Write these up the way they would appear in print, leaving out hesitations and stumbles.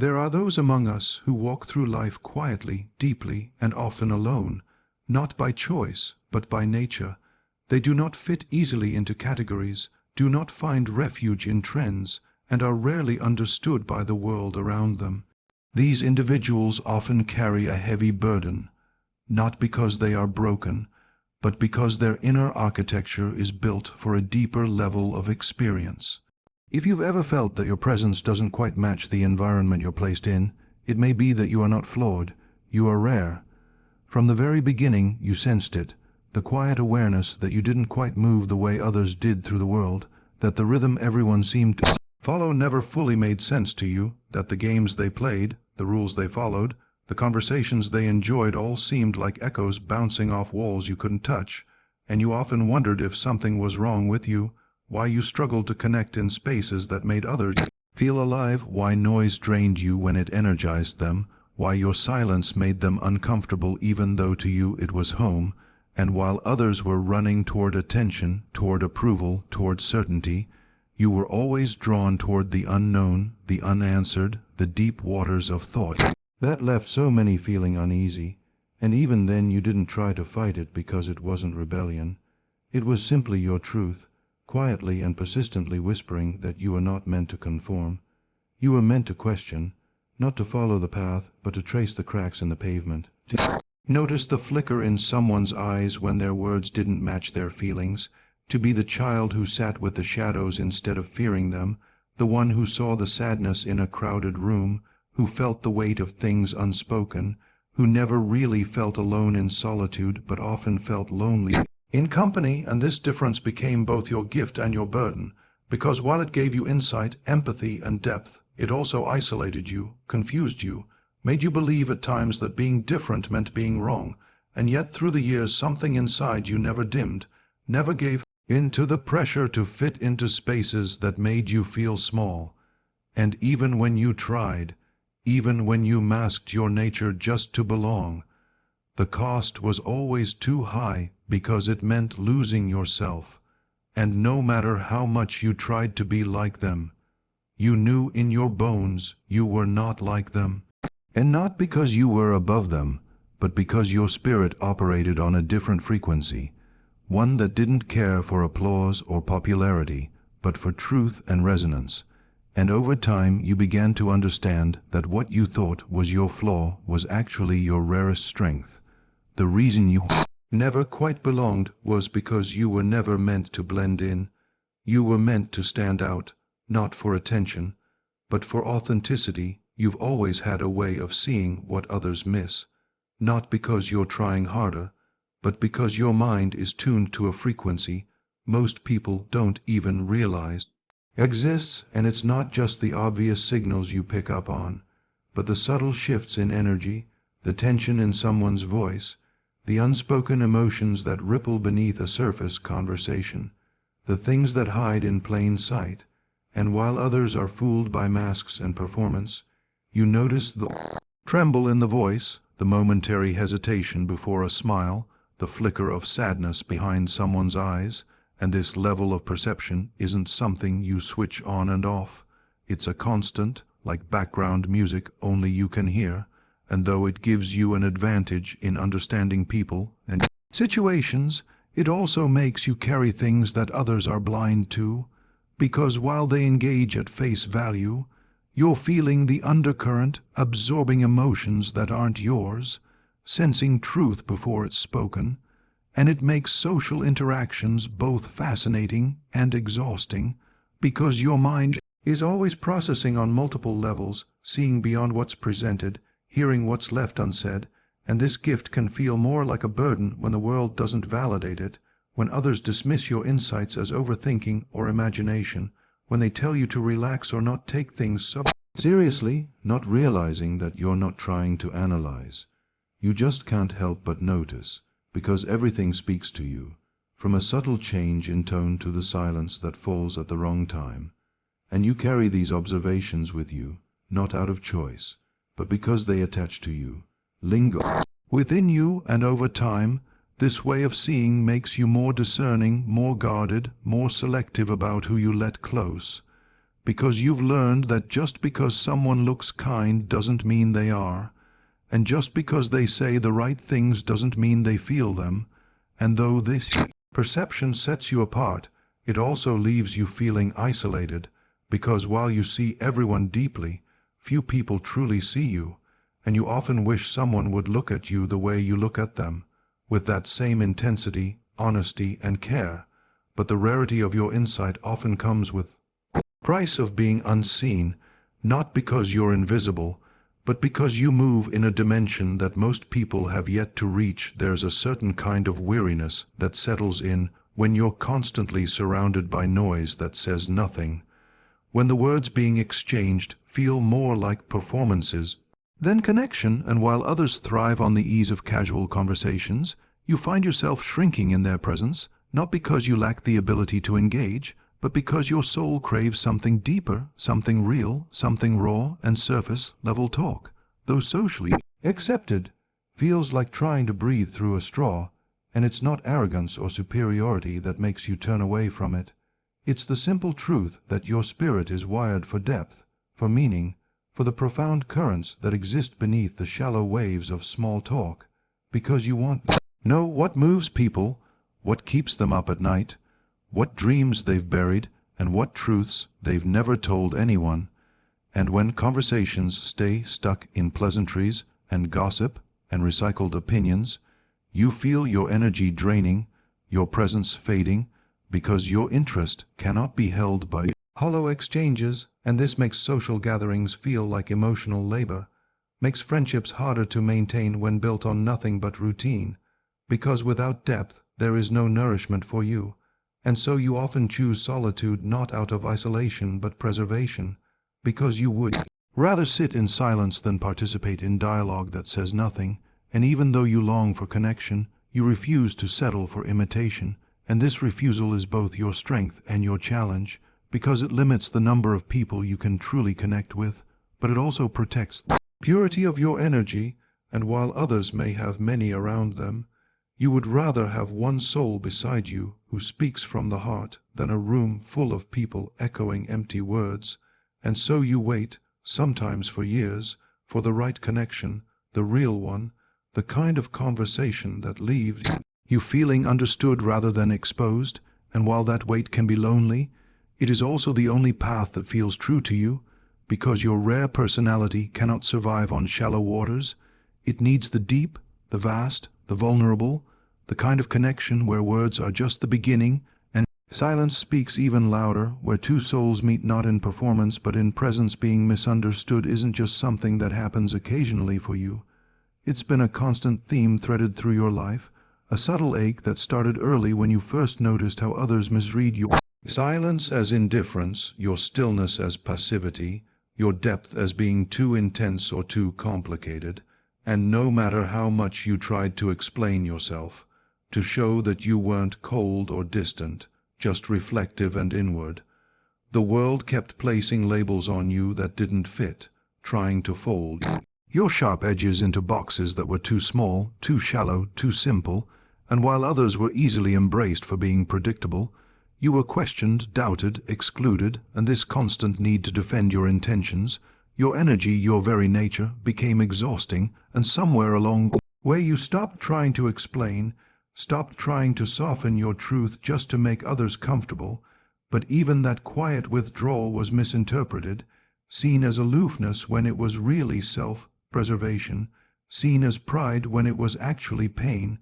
There are those among us who walk through life quietly, deeply, and often alone, not by choice, but by nature. They do not fit easily into categories, do not find refuge in trends, and are rarely understood by the world around them. These individuals often carry a heavy burden, not because they are broken, but because their inner architecture is built for a deeper level of experience. If you've ever felt that your presence doesn't quite match the environment you're placed in, it may be that you are not flawed, you are rare. From the very beginning, you sensed it, the quiet awareness that you didn't quite move the way others did through the world, that the rhythm everyone seemed to follow never fully made sense to you, that the games they played, the rules they followed, the conversations they enjoyed all seemed like echoes bouncing off walls you couldn't touch, and you often wondered if something was wrong with you, why you struggled to connect in spaces that made others feel alive, why noise drained you when it energized them, why your silence made them uncomfortable even though to you it was home, and while others were running toward attention, toward approval, toward certainty, you were always drawn toward the unknown, the unanswered, the deep waters of thought. That left so many feeling uneasy, and even then you didn't try to fight it because it wasn't rebellion. It was simply your truth, quietly and persistently whispering that you were not meant to conform. You were meant to question, not to follow the path, but to trace the cracks in the pavement. To notice the flicker in someone's eyes when their words didn't match their feelings, to be the child who sat with the shadows instead of fearing them, the one who saw the sadness in a crowded room, who felt the weight of things unspoken, who never really felt alone in solitude but often felt lonely in company. And this difference became both your gift and your burden, because while it gave you insight, empathy, and depth, it also isolated you, confused you, made you believe at times that being different meant being wrong, and yet through the years something inside you never dimmed, never gave in to the pressure to fit into spaces that made you feel small. And even when you tried, even when you masked your nature just to belong, the cost was always too high because it meant losing yourself. And no matter how much you tried to be like them, you knew in your bones you were not like them. And not because you were above them, but because your spirit operated on a different frequency, one that didn't care for applause or popularity, but for truth and resonance. And over time you began to understand that what you thought was your flaw was actually your rarest strength. The reason you never quite belonged was because you were never meant to blend in. You were meant to stand out, not for attention, but for authenticity. You've always had a way of seeing what others miss, not because you're trying harder, but because your mind is tuned to a frequency most people don't even realize exists. And it's not just the obvious signals you pick up on, but the subtle shifts in energy, the tension in someone's voice, the unspoken emotions that ripple beneath a surface conversation, the things that hide in plain sight. And while others are fooled by masks and performance, you notice the tremble in the voice, the momentary hesitation before a smile, the flicker of sadness behind someone's eyes. And this level of perception isn't something you switch on and off. It's a constant, like background music only you can hear. And though it gives you an advantage in understanding people and situations, it also makes you carry things that others are blind to. Because while they engage at face value, you're feeling the undercurrent, absorbing emotions that aren't yours, sensing truth before it's spoken. And it makes social interactions both fascinating and exhausting, because your mind is always processing on multiple levels, seeing beyond what's presented, hearing what's left unsaid. And this gift can feel more like a burden when the world doesn't validate it, when others dismiss your insights as overthinking or imagination, when they tell you to relax or not take things so seriously, not realizing that you're not trying to analyze. You just can't help but notice, because everything speaks to you, from a subtle change in tone to the silence that falls at the wrong time. And you carry these observations with you, not out of choice, but because they attach to you, linger within you. And over time, this way of seeing makes you more discerning, more guarded, more selective about who you let close. because you've learned that just because someone looks kind doesn't mean they are, and just because they say the right things doesn't mean they feel them, and though this perception sets you apart, it also leaves you feeling isolated, because while you see everyone deeply, few people truly see you, and you often wish someone would look at you the way you look at them, with that same intensity, honesty, and care. But the rarity of your insight often comes with the price of being unseen, not because you're invisible, but because you move in a dimension that most people have yet to reach. There's a certain kind of weariness that settles in when you're constantly surrounded by noise that says nothing, when the words being exchanged feel more like performances than connection, and while others thrive on the ease of casual conversations, you find yourself shrinking in their presence, not because you lack the ability to engage, but because your soul craves something deeper, something real, something raw and surface-level talk. Though socially accepted, feels like trying to breathe through a straw, and it's not arrogance or superiority that makes you turn away from it. It's the simple truth that your spirit is wired for depth, for meaning, for the profound currents that exist beneath the shallow waves of small talk, because you want to know what moves people, what keeps them up at night, what dreams they've buried, and what truths they've never told anyone. And when conversations stay stuck in pleasantries and gossip and recycled opinions, you feel your energy draining, your presence fading, because your interest cannot be held by hollow exchanges, and this makes social gatherings feel like emotional labor, makes friendships harder to maintain when built on nothing but routine, because without depth there is no nourishment for you. And so you often choose solitude not out of isolation but preservation, because you would rather sit in silence than participate in dialogue that says nothing, and even though you long for connection, you refuse to settle for imitation, and this refusal is both your strength and your challenge, because it limits the number of people you can truly connect with, but it also protects the purity of your energy, and while others may have many around them, you would rather have one soul beside you who speaks from the heart than a room full of people echoing empty words, and so you wait, sometimes for years, for the right connection, the real one, the kind of conversation that leaves you feeling understood rather than exposed, and while that wait can be lonely, it is also the only path that feels true to you, because your rare personality cannot survive on shallow waters. It needs the deep, the vast, the vulnerable, the kind of connection where words are just the beginning and silence speaks even louder, where two souls meet not in performance but in presence. Being misunderstood isn't just something that happens occasionally for you. It's been a constant theme threaded through your life, a subtle ache that started early when you first noticed how others misread your silence as indifference, your stillness as passivity, your depth as being too intense or too complicated, and no matter how much you tried to explain yourself, to show that you weren't cold or distant, just reflective and inward, the world kept placing labels on you that didn't fit, trying to fold your sharp edges into boxes that were too small, too shallow, too simple, and while others were easily embraced for being predictable, you were questioned, doubted, excluded, and this constant need to defend your intentions, your energy, your very nature, became exhausting, and somewhere along the way you stopped trying to explain, stopped trying to soften your truth just to make others comfortable, but even that quiet withdrawal was misinterpreted, seen as aloofness when it was really self-preservation, seen as pride when it was actually pain,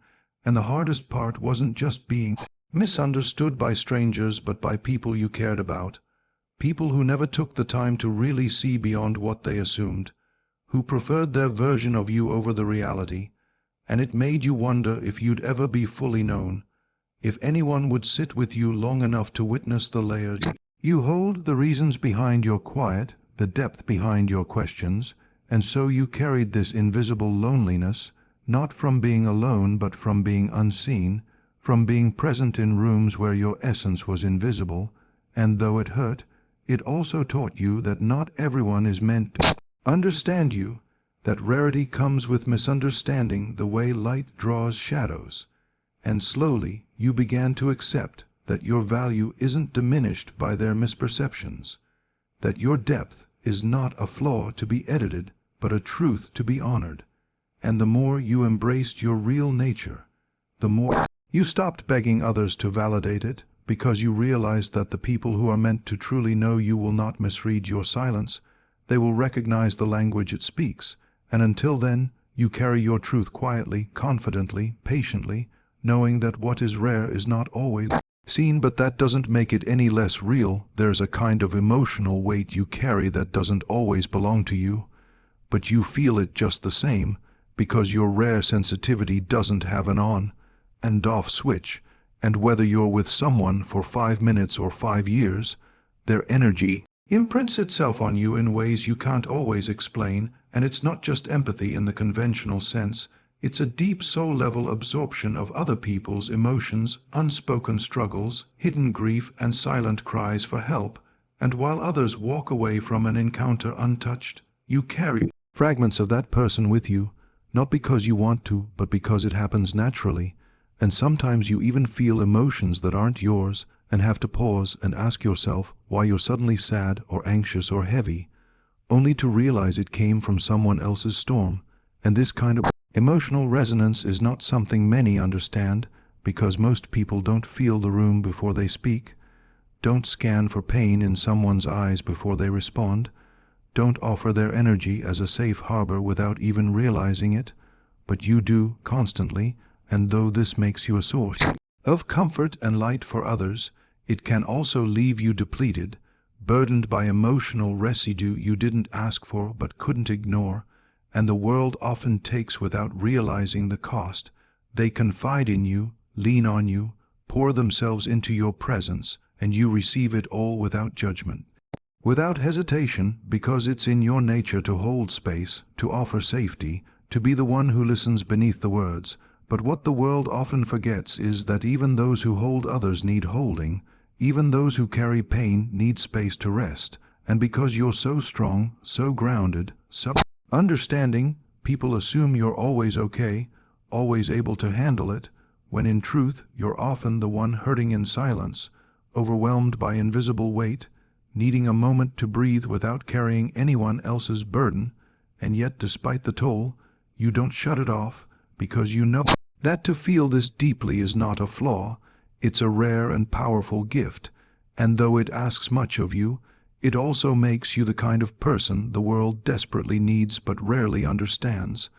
and the hardest part wasn't just being misunderstood by strangers but by people you cared about, people who never took the time to really see beyond what they assumed, who preferred their version of you over the reality, and it made you wonder if you'd ever be fully known, if anyone would sit with you long enough to witness the layers you hold, the reasons behind your quiet, the depth behind your questions, and so you carried this invisible loneliness, not from being alone but from being unseen, from being present in rooms where your essence was invisible, and though it hurt, it also taught you that not everyone is meant to understand you, that rarity comes with misunderstanding the way light draws shadows, and slowly you began to accept that your value isn't diminished by their misperceptions, that your depth is not a flaw to be edited, but a truth to be honored. And the more you embraced your real nature, the more you stopped begging others to validate it, because you realized that the people who are meant to truly know you will not misread your silence. They will recognize the language it speaks, and until then, you carry your truth quietly, confidently, patiently, knowing that what is rare is not always seen, but that doesn't make it any less real. There's a kind of emotional weight you carry that doesn't always belong to you, but you feel it just the same, because your rare sensitivity doesn't have an on and off switch, and whether you're with someone for 5 minutes or 5 years, their energy imprints itself on you in ways you can't always explain. And it's not just empathy in the conventional sense, it's a deep soul-level absorption of other people's emotions, unspoken struggles, hidden grief, and silent cries for help. And while others walk away from an encounter untouched, you carry fragments of that person with you, not because you want to, but because it happens naturally. And sometimes you even feel emotions that aren't yours, and have to pause and ask yourself why you're suddenly sad or anxious or heavy, only to realize it came from someone else's storm. And this kind of emotional resonance is not something many understand, because most people don't feel the room before they speak, don't scan for pain in someone's eyes before they respond, don't offer their energy as a safe harbor without even realizing it, but you do constantly. And though this makes you a source of comfort and light for others, it can also leave you depleted, burdened by emotional residue you didn't ask for but couldn't ignore, and the world often takes without realizing the cost. They confide in you, lean on you, pour themselves into your presence, and you receive it all without judgment, without hesitation, because it's in your nature to hold space, to offer safety, to be the one who listens beneath the words. But what the world often forgets is that even those who hold others need holding. Even those who carry pain need space to rest. And because you're so strong, so grounded, so understanding, people assume you're always okay, always able to handle it, when in truth you're often the one hurting in silence, overwhelmed by invisible weight, needing a moment to breathe without carrying anyone else's burden. And yet, despite the toll, you don't shut it off, because you know that to feel this deeply is not a flaw. It's a rare and powerful gift, and though it asks much of you, it also makes you the kind of person the world desperately needs but rarely understands.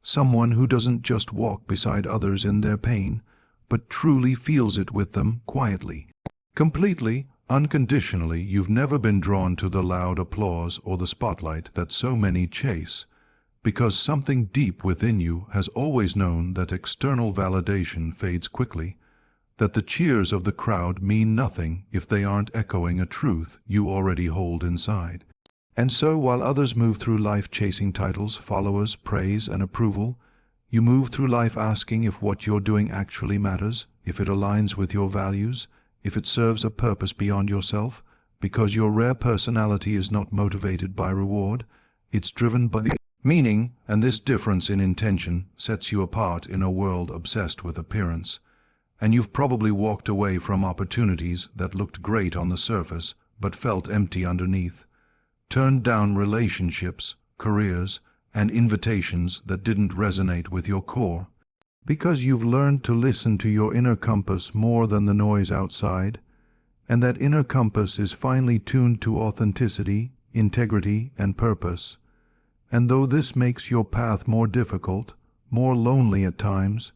Someone who doesn't just walk beside others in their pain, but truly feels it with them quietly, completely, unconditionally. You've never been drawn to the loud applause or the spotlight that so many chase, because something deep within you has always known that external validation fades quickly, that the cheers of the crowd mean nothing if they aren't echoing a truth you already hold inside. And so, while others move through life chasing titles, followers, praise, and approval, you move through life asking if what you're doing actually matters, if it aligns with your values, if it serves a purpose beyond yourself, because your rare personality is not motivated by reward, it's driven by meaning, and this difference in intention sets you apart in a world obsessed with appearance. And you've probably walked away from opportunities that looked great on the surface but felt empty underneath, turned down relationships, careers, and invitations that didn't resonate with your core, because you've learned to listen to your inner compass more than the noise outside, and that inner compass is finely tuned to authenticity, integrity, and purpose. And though this makes your path more difficult, more lonely at times,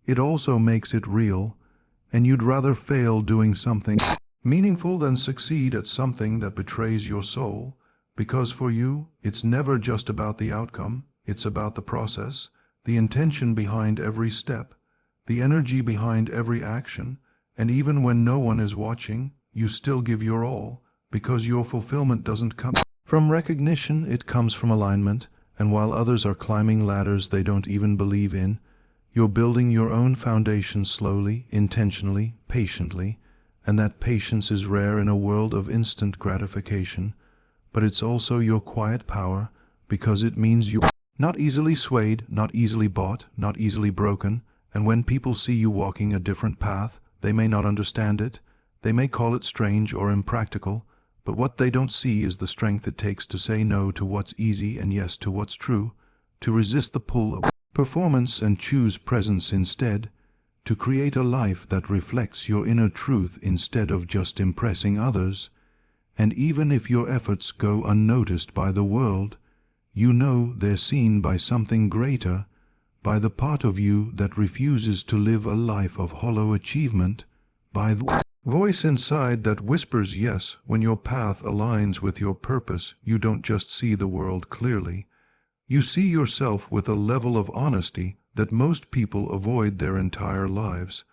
it also makes it real, and you'd rather fail doing something meaningful than succeed at something that betrays your soul, because for you, it's never just about the outcome, it's about the process, the intention behind every step, the energy behind every action, and even when no one is watching, you still give your all, because your fulfillment doesn't come from recognition, it comes from alignment. And while others are climbing ladders they don't even believe in, you're building your own foundation slowly, intentionally, patiently, and that patience is rare in a world of instant gratification, but it's also your quiet power, because it means you're not easily swayed, not easily bought, not easily broken, and when people see you walking a different path, they may not understand it, they may call it strange or impractical, But what they don't see is the strength it takes to say no to what's easy and yes to what's true, to resist the pull of performance and choose presence instead, to create a life that reflects your inner truth instead of just impressing others. And even if your efforts go unnoticed by the world, you know they're seen by something greater, by the part of you that refuses to live a life of hollow achievement, by the voice inside that whispers yes when your path aligns with your purpose. You don't just see the world clearly. You see yourself with a level of honesty that most people avoid their entire lives.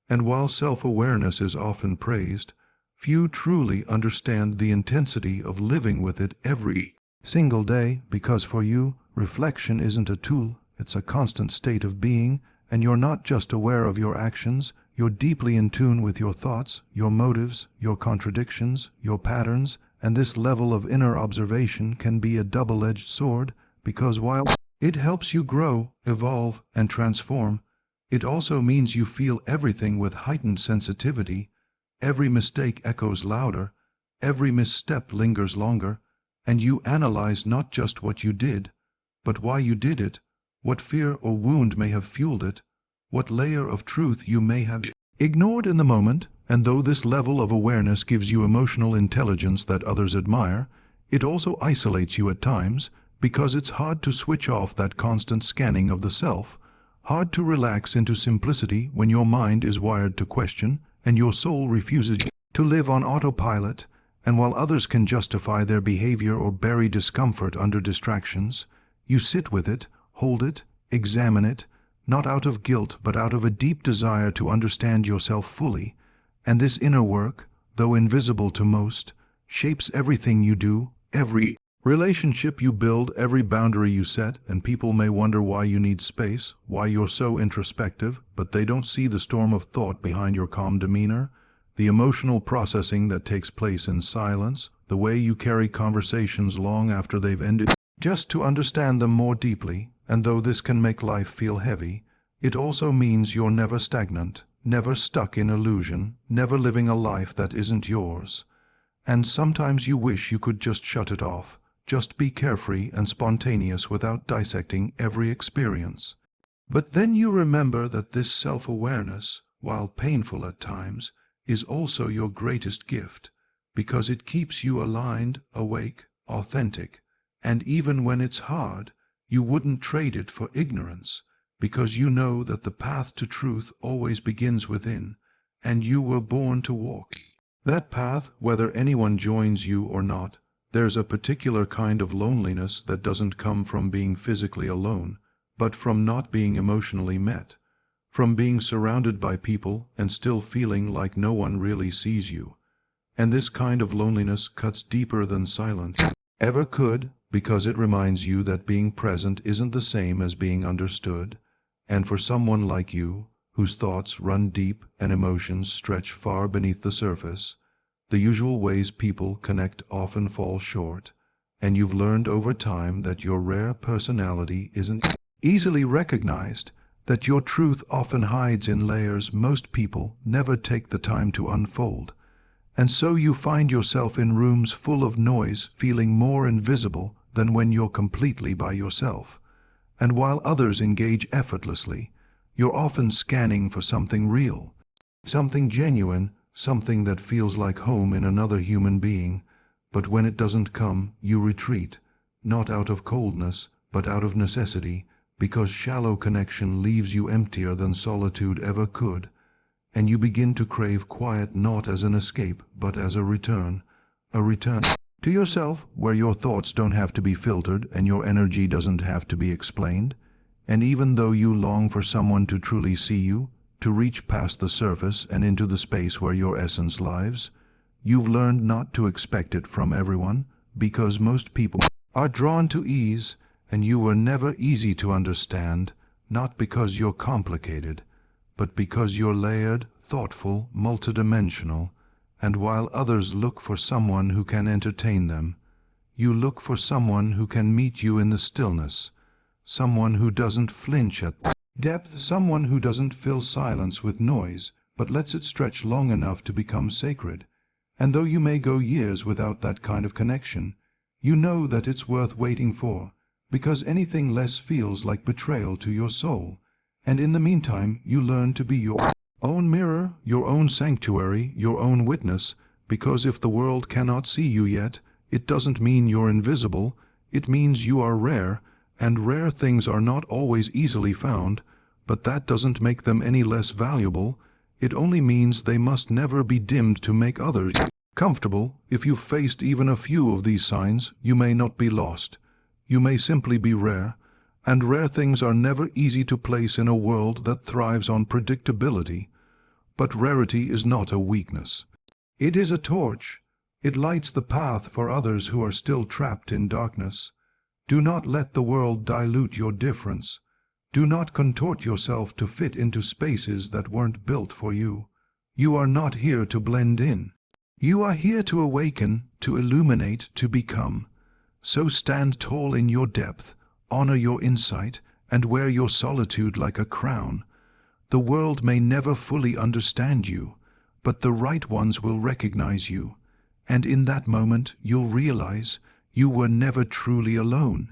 And while self-awareness is often praised, few truly understand the intensity of living with it every single day, because for you, reflection isn't a tool, it's a constant state of being, and you're not just aware of your actions, you're deeply in tune with your thoughts, your motives, your contradictions, your patterns, and this level of inner observation can be a double-edged sword, because while it helps you grow, evolve, and transform, it also means you feel everything with heightened sensitivity. Every mistake echoes louder, every misstep lingers longer, and you analyze not just what you did, but why you did it, what fear or wound may have fueled it, what layer of truth you may have ignored in the moment. And though this level of awareness gives you emotional intelligence that others admire, it also isolates you at times, because it's hard to switch off that constant scanning of the self, hard to relax into simplicity when your mind is wired to question and your soul refuses to live on autopilot. And while others can justify their behavior or bury discomfort under distractions, you sit with it, hold it, examine it, not out of guilt but out of a deep desire to understand yourself fully. And this inner work, though invisible to most, shapes everything you do, every relationship you build, every boundary you set. And people may wonder why you need space, why you're so introspective, but they don't see the storm of thought behind your calm demeanor, the emotional processing that takes place in silence, the way you carry conversations long after they've ended, just to understand them more deeply. And though this can make life feel heavy, it also means you're never stagnant, never stuck in illusion, never living a life that isn't yours. And sometimes you wish you could just shut it off, just be carefree and spontaneous without dissecting every experience. But then you remember that this self-awareness, while painful at times, is also your greatest gift, because it keeps you aligned, awake, authentic. And even when it's hard, you wouldn't trade it for ignorance, because you know that the path to truth always begins within, and you were born to walk that path whether anyone joins you or not. There's a particular kind of loneliness that doesn't come from being physically alone, but from not being emotionally met, from being surrounded by people and still feeling like no one really sees you. And this kind of loneliness cuts deeper than silence ever could, because it reminds you that being present isn't the same as being understood. And for someone like you, whose thoughts run deep and emotions stretch far beneath the surface, the usual ways people connect often fall short, and you've learned over time that your rare personality isn't easily recognized, that your truth often hides in layers most people never take the time to unfold. And so you find yourself in rooms full of noise feeling more invisible than when you're completely by yourself. And while others engage effortlessly, you're often scanning for something real, something genuine, something that feels like home in another human being. But when it doesn't come, you retreat, not out of coldness, but out of necessity, because shallow connection leaves you emptier than solitude ever could. And you begin to crave quiet not as an escape, but as a return to yourself, where your thoughts don't have to be filtered and your energy doesn't have to be explained. And even though you long for someone to truly see you, to reach past the surface and into the space where your essence lives, you've learned not to expect it from everyone, because most people are drawn to ease, and you were never easy to understand, not because you're complicated, but because you're layered, thoughtful, multidimensional. And while others look for someone who can entertain them, you look for someone who can meet you in the stillness, someone who doesn't flinch at depth, someone who doesn't fill silence with noise, but lets it stretch long enough to become sacred. And though you may go years without that kind of connection, you know that it's worth waiting for, because anything less feels like betrayal to your soul. And in the meantime, you learn to be your own mirror, your own sanctuary, your own witness, because if the world cannot see you yet, it doesn't mean you're invisible, it means you are rare, and rare things are not always easily found, but that doesn't make them any less valuable. It only means they must never be dimmed to make others comfortable. If you've faced even a few of these signs, you may not be lost. You may simply be rare, and rare things are never easy to place in a world that thrives on predictability. But rarity is not a weakness. It is a torch. It lights the path for others who are still trapped in darkness. Do not let the world dilute your difference. Do not contort yourself to fit into spaces that weren't built for you. You are not here to blend in. You are here to awaken, to illuminate, to become. So stand tall in your depth, honor your insight, and wear your solitude like a crown. The world may never fully understand you, but the right ones will recognize you. And in that moment, you'll realize you were never truly alone.